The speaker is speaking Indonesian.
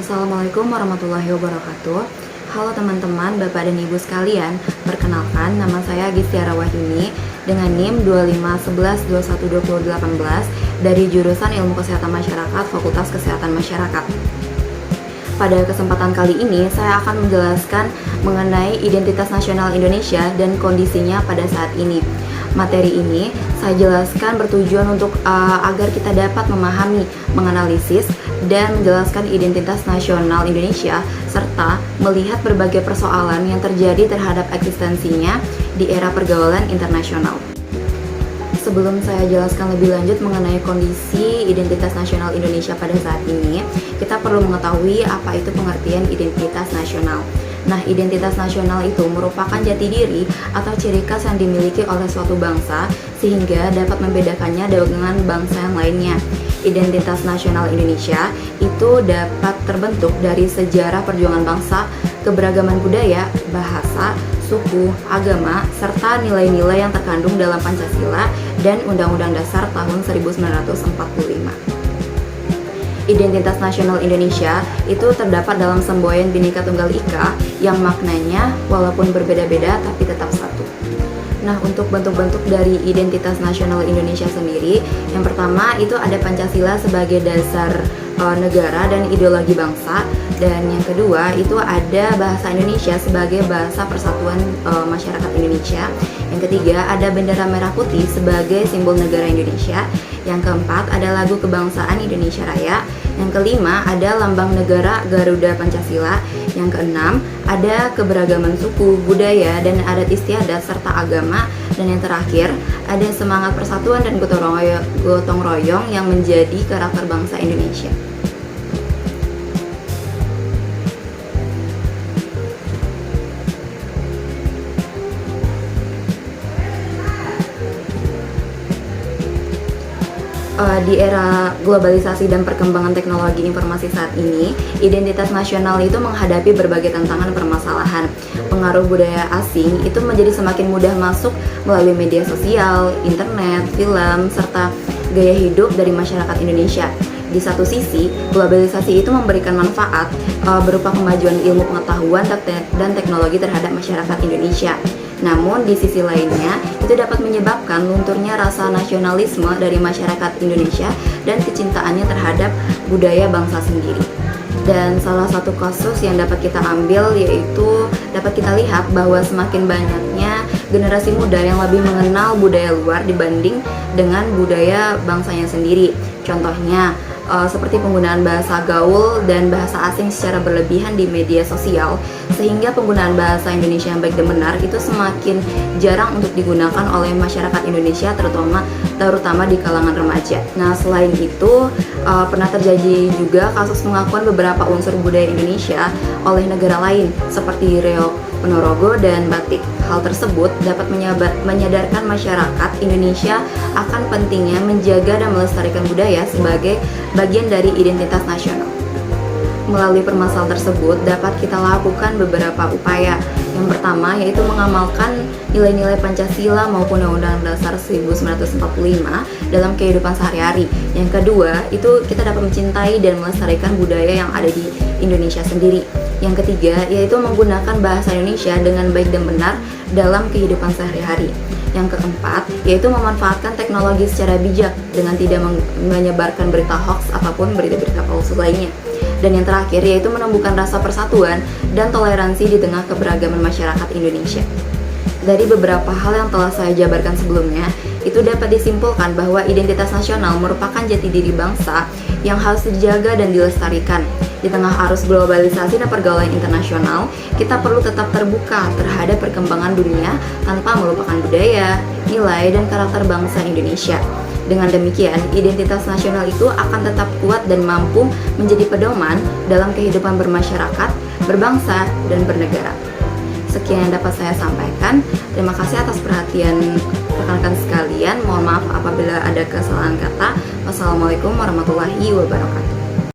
Assalamualaikum warahmatullahi wabarakatuh. Halo teman-teman, Bapak dan Ibu sekalian. Perkenalkan, nama saya Gistiara Wahyuni dengan NIM 2511212018 dari jurusan Ilmu Kesehatan Masyarakat, Fakultas Kesehatan Masyarakat. Pada kesempatan kali ini, saya akan menjelaskan mengenai identitas nasional Indonesia dan kondisinya pada saat ini. Materi ini saya jelaskan bertujuan untuk agar kita dapat memahami, menganalisis, dan menjelaskan identitas nasional Indonesia serta melihat berbagai persoalan yang terjadi terhadap eksistensinya di era pergaulan internasional. Sebelum saya jelaskan lebih lanjut mengenai kondisi identitas nasional Indonesia pada saat ini, kita perlu mengetahui apa itu pengertian identitas nasional. Nah, identitas nasional itu merupakan jati diri atau ciri khas yang dimiliki oleh suatu bangsa sehingga dapat membedakannya dengan bangsa yang lainnya. Identitas nasional Indonesia itu dapat terbentuk dari sejarah perjuangan bangsa, keberagaman budaya, bahasa, suku, agama, serta nilai-nilai yang terkandung dalam Pancasila dan Undang-Undang Dasar tahun 1945. Identitas nasional Indonesia itu terdapat dalam semboyan Bhinneka Tunggal Ika yang maknanya walaupun berbeda-beda tapi tetap satu. Nah, untuk bentuk-bentuk dari identitas nasional Indonesia sendiri, yang pertama itu ada Pancasila sebagai dasar negara dan ideologi bangsa, dan yang kedua itu ada bahasa Indonesia sebagai bahasa persatuan masyarakat Indonesia. Yang ketiga ada bendera merah putih sebagai simbol negara Indonesia. Yang keempat ada lagu kebangsaan Indonesia Raya. Yang kelima ada lambang negara Garuda Pancasila. Yang keenam ada keberagaman suku, budaya, dan adat istiadat serta agama. Dan yang terakhir ada semangat persatuan dan gotong royong yang menjadi karakter bangsa Indonesia. Di era globalisasi dan perkembangan teknologi informasi saat ini, identitas nasional itu menghadapi berbagai tantangan permasalahan. Pengaruh budaya asing itu menjadi semakin mudah masuk melalui media sosial, internet, film, serta gaya hidup dari masyarakat Indonesia. Di satu sisi, globalisasi itu memberikan manfaat berupa kemajuan ilmu pengetahuan dan teknologi terhadap masyarakat Indonesia. Namun di sisi lainnya, itu dapat menyebabkan lunturnya rasa nasionalisme dari masyarakat Indonesia dan kecintaannya terhadap budaya bangsa sendiri. Dan salah satu kasus yang dapat kita ambil yaitu dapat kita lihat bahwa semakin banyaknya generasi muda yang lebih mengenal budaya luar dibanding dengan budaya bangsanya sendiri. Contohnya, seperti penggunaan bahasa gaul dan bahasa asing secara berlebihan di media sosial, sehingga penggunaan bahasa Indonesia yang baik dan benar itu semakin jarang untuk digunakan oleh masyarakat Indonesia, terutama di kalangan remaja. Nah, selain itu pernah terjadi juga kasus pengakuan beberapa unsur budaya Indonesia oleh negara lain seperti Reog Ponorogo dan Batik. Hal tersebut dapat menyadarkan masyarakat Indonesia akan pentingnya menjaga dan melestarikan budaya sebagai bagian dari identitas nasional. Melalui permasalahan tersebut dapat kita lakukan beberapa upaya. Yang pertama yaitu mengamalkan nilai-nilai Pancasila maupun Undang-Undang Dasar 1945 dalam kehidupan sehari-hari. Yang kedua itu kita dapat mencintai dan melestarikan budaya yang ada di Indonesia sendiri. Yang ketiga yaitu menggunakan bahasa Indonesia dengan baik dan benar dalam kehidupan sehari-hari. Yang keempat yaitu memanfaatkan teknologi secara bijak dengan tidak menyebarkan berita hoax ataupun berita-berita palsu lainnya. Dan yang terakhir yaitu menumbuhkan rasa persatuan dan toleransi di tengah keberagaman masyarakat Indonesia. Dari beberapa hal yang telah saya jabarkan sebelumnya, itu dapat disimpulkan bahwa identitas nasional merupakan jati diri bangsa yang harus dijaga dan dilestarikan. Di tengah arus globalisasi dan pergaulan internasional, kita perlu tetap terbuka terhadap perkembangan dunia tanpa melupakan budaya, nilai, dan karakter bangsa Indonesia. Dengan demikian, identitas nasional itu akan tetap kuat dan mampu menjadi pedoman dalam kehidupan bermasyarakat, berbangsa, dan bernegara. Sekian yang dapat saya sampaikan. Terima kasih atas perhatian rekan-rekan sekalian. Mohon maaf apabila ada kesalahan kata. Wassalamualaikum warahmatullahi wabarakatuh.